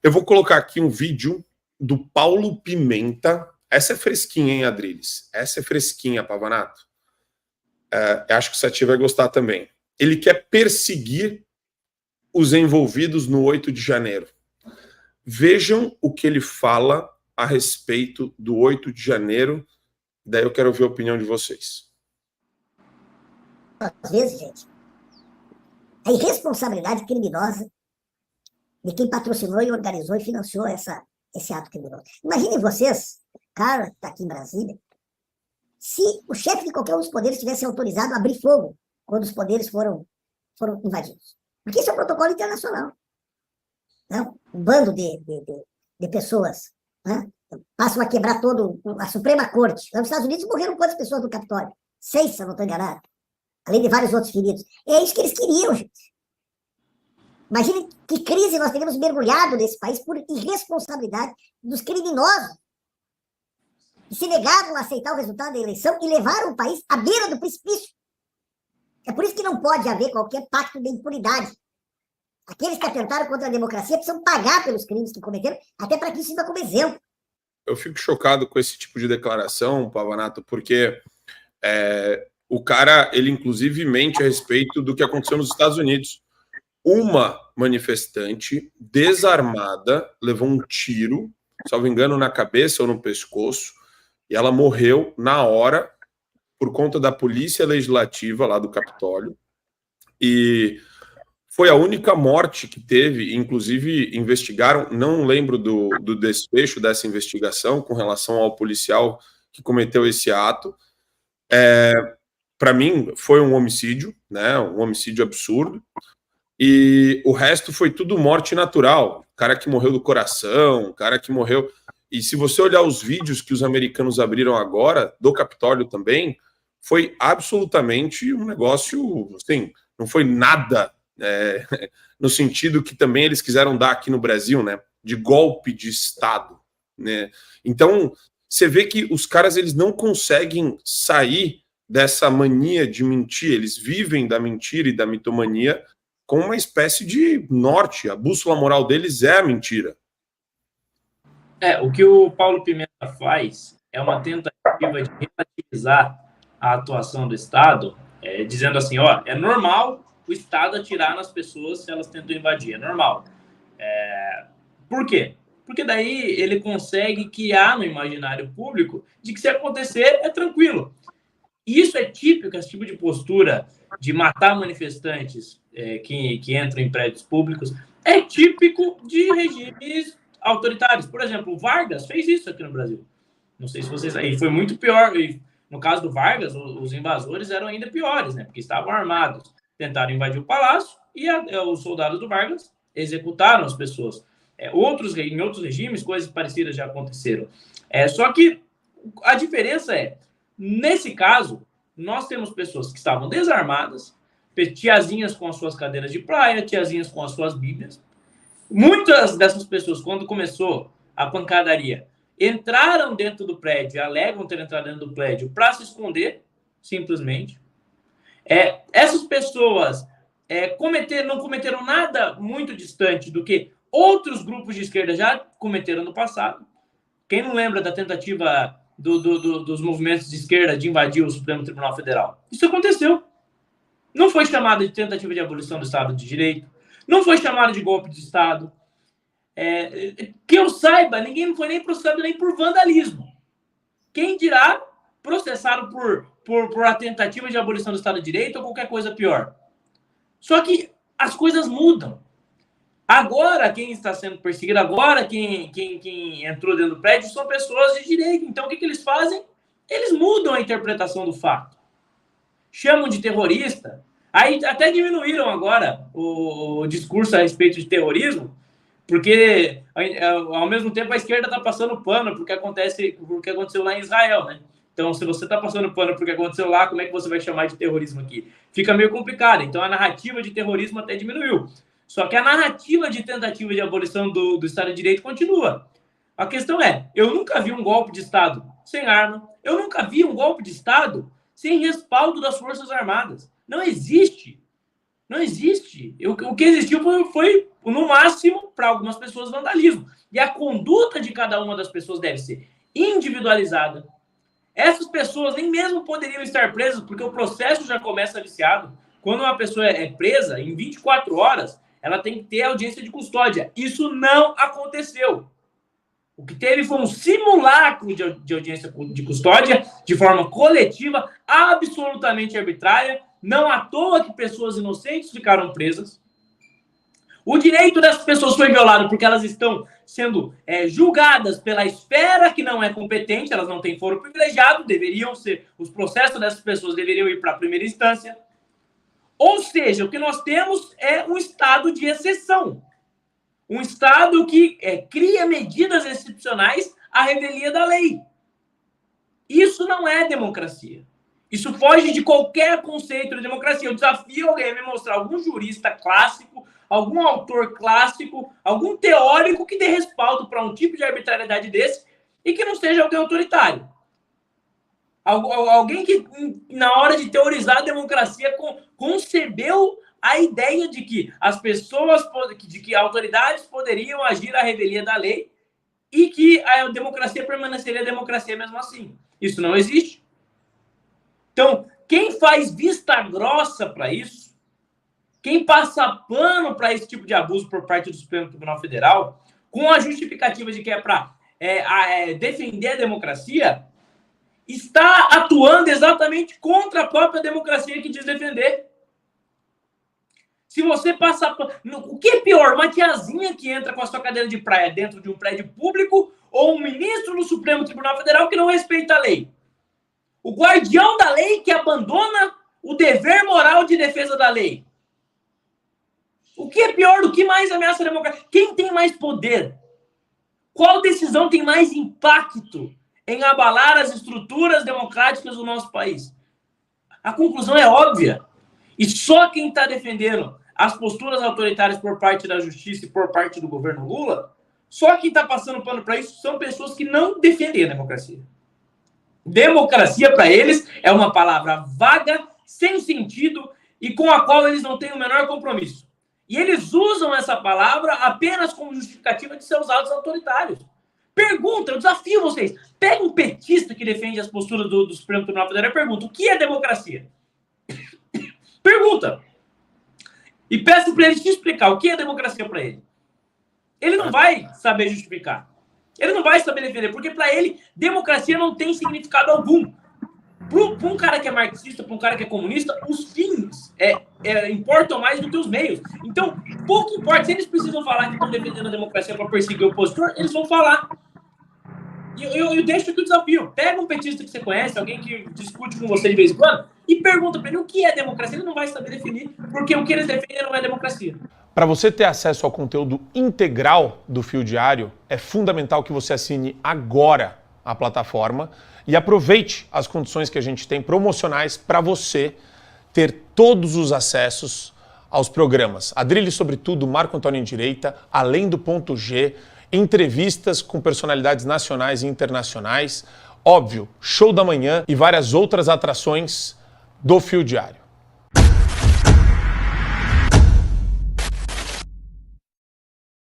Eu vou colocar aqui um vídeo do Paulo Pimenta. Essa é fresquinha, hein, Adriles? Essa é fresquinha, Pavanato. Acho que o Sati vai gostar também. Ele quer perseguir os envolvidos no 8 de janeiro. Vejam o que ele fala a respeito do 8 de janeiro. Daí eu quero ver a opinião de vocês. Às vezes, gente, a irresponsabilidade criminosa de quem patrocinou e organizou e financiou esse ato criminoso. Imaginem vocês, cara que está aqui em Brasília, se o chefe de qualquer um dos poderes tivesse autorizado a abrir fogo quando os poderes foram invadidos. Porque isso é um protocolo internacional. Não? Um bando de pessoas, né, passam a quebrar a Suprema Corte. Lá nos Estados Unidos morreram quantas pessoas no Capitólio? 6, se eu não estou enganado. Além de vários outros feridos. É isso que eles queriam, gente. Imagine que crise nós teríamos mergulhado nesse país por irresponsabilidade dos criminosos que se negaram a aceitar o resultado da eleição e levaram o país à beira do precipício. É por isso que não pode haver qualquer pacto de impunidade. Aqueles que atentaram contra a democracia precisam pagar pelos crimes que cometeram, até para que isso sirva como exemplo. Eu fico chocado com esse tipo de declaração, Pavanato, porque o cara, ele inclusive mente a respeito do que aconteceu nos Estados Unidos. Uma manifestante desarmada levou um tiro, salvo engano, na cabeça ou no pescoço, e ela morreu na hora por conta da polícia legislativa lá do Capitólio. E foi a única morte que teve, inclusive investigaram, não lembro do desfecho dessa investigação com relação ao policial que cometeu esse ato. Para mim, foi um homicídio, né? Um homicídio absurdo. E o resto foi tudo morte natural. O cara que morreu do coração, o cara que morreu... E se você olhar os vídeos que os americanos abriram agora, do Capitólio também, foi absolutamente um negócio, assim, não foi nada, no sentido que também eles quiseram dar aqui no Brasil, né, de golpe de Estado, né? Então, você vê que os caras, eles não conseguem sair dessa mania de mentir, eles vivem da mentira e da mitomania com uma espécie de norte. A bússola moral deles é a mentira. O que o Paulo Pimenta faz é uma tentativa de relativizar a atuação do Estado, dizendo assim, é normal o Estado atirar nas pessoas se elas tentam invadir, é normal. Por quê? Porque daí ele consegue criar no imaginário público de que se acontecer é tranquilo. E isso é típico, esse tipo de postura de matar manifestantes que entram em prédios públicos, é típico de regimes autoritários. Por exemplo, o Vargas fez isso aqui no Brasil. Não sei se vocês... E foi muito pior. E no caso do Vargas, os invasores eram ainda piores, né? Porque estavam armados. Tentaram invadir o palácio e os soldados do Vargas executaram as pessoas. Em outros regimes, coisas parecidas já aconteceram. Só que a diferença nesse caso, nós temos pessoas que estavam desarmadas, tiazinhas com as suas cadeiras de praia, tiazinhas com as suas bíblias. Muitas dessas pessoas, quando começou a pancadaria, entraram dentro do prédio, alegam ter entrado dentro do prédio para se esconder, simplesmente. Essas pessoas não cometeram nada muito distante do que outros grupos de esquerda já cometeram no passado. Quem não lembra da tentativa dos movimentos de esquerda de invadir o Supremo Tribunal Federal? Isso aconteceu. Não foi chamado de tentativa de abolição do Estado de Direito, não foi chamado de golpe de Estado. Que eu saiba, ninguém não foi nem processado nem por vandalismo. Quem dirá processado por a tentativa de abolição do Estado de Direito ou qualquer coisa pior. Só que as coisas mudam. Agora, quem está sendo perseguido, agora quem entrou dentro do prédio são pessoas de direito. Então, o que eles fazem? Eles mudam a interpretação do fato. Chamam de terrorista. Aí até diminuíram agora o discurso a respeito de terrorismo, porque, ao mesmo tempo, a esquerda está passando pano porque aconteceu lá em Israel, né? Então, se você está passando pano porque aconteceu lá, como é que você vai chamar de terrorismo aqui? Fica meio complicado. Então, a narrativa de terrorismo até diminuiu. Só que a narrativa de tentativa de abolição do Estado de Direito continua. A questão eu nunca vi um golpe de Estado sem arma, eu nunca vi um golpe de Estado sem respaldo das Forças Armadas. Não existe. Não existe. O que existiu foi no máximo, para algumas pessoas, vandalismo. E a conduta de cada uma das pessoas deve ser individualizada. Essas pessoas nem mesmo poderiam estar presas, porque o processo já começa viciado. Quando uma pessoa é presa, em 24 horas, ela tem que ter audiência de custódia. Isso não aconteceu. O que teve foi um simulacro de audiência de custódia, de forma coletiva, absolutamente arbitrária. Não à toa que pessoas inocentes ficaram presas. O direito dessas pessoas foi violado porque elas estão sendo julgadas pela esfera que não é competente, elas não têm foro privilegiado, deveriam ser, os processos dessas pessoas deveriam ir para a primeira instância. Ou seja, o que nós temos é um estado de exceção. Um Estado que cria medidas excepcionais à revelia da lei. Isso não é democracia. Isso foge de qualquer conceito de democracia. Eu desafio alguém a me mostrar algum jurista clássico, algum autor clássico, algum teórico que dê respaldo para um tipo de arbitrariedade desse e que não seja alguém autoritário. Alguém que, na hora de teorizar a democracia, concebeu a ideia de que as pessoas, de que autoridades poderiam agir à revelia da lei e que a democracia permaneceria democracia mesmo assim. Isso não existe. Então, quem faz vista grossa para isso, quem passa pano para esse tipo de abuso por parte do Supremo Tribunal Federal, com a justificativa de que é para defender a democracia, está atuando exatamente contra a própria democracia que diz defender. Se você passar... O que é pior? Uma tiazinha que entra com a sua cadeira de praia dentro de um prédio público ou um ministro do Supremo Tribunal Federal que não respeita a lei? O guardião da lei que abandona o dever moral de defesa da lei. O que é pior? O que mais ameaça a democracia? Quem tem mais poder? Qual decisão tem mais impacto em abalar as estruturas democráticas do nosso país? A conclusão é óbvia. E só quem está defendendo as posturas autoritárias por parte da justiça e por parte do governo Lula, só quem está passando pano para isso são pessoas que não defendem a democracia. Democracia, para eles, é uma palavra vaga, sem sentido e com a qual eles não têm o menor compromisso. E eles usam essa palavra apenas como justificativa de seus atos autoritários. Pergunta, eu desafio vocês. Pega um petista que defende as posturas do Supremo Tribunal Federal e pergunta: o que é democracia? Pergunta. E peço para ele te explicar o que é democracia para ele. Ele não vai saber justificar. Ele não vai saber defender, porque para ele, democracia não tem significado algum. Para um cara que é marxista, para um cara que é comunista, os fins importam mais do que os meios. Então, pouco importa. Se eles precisam falar que estão defendendo a democracia para perseguir o opositor, eles vão falar. E eu deixo aqui o desafio. Pega um petista que você conhece, alguém que discute com você de vez em quando, e pergunta para ele o que é democracia. Ele não vai saber definir, porque o que eles defendem não é democracia. Para você ter acesso ao conteúdo integral do Fio Diário, é fundamental que você assine agora a plataforma e aproveite as condições que a gente tem promocionais para você ter todos os acessos aos programas. Adrilho sobre tudo, Marco Antônio em Direita, Além do Ponto G, entrevistas com personalidades nacionais e internacionais, óbvio, Show da Manhã e várias outras atrações do Fio Diário.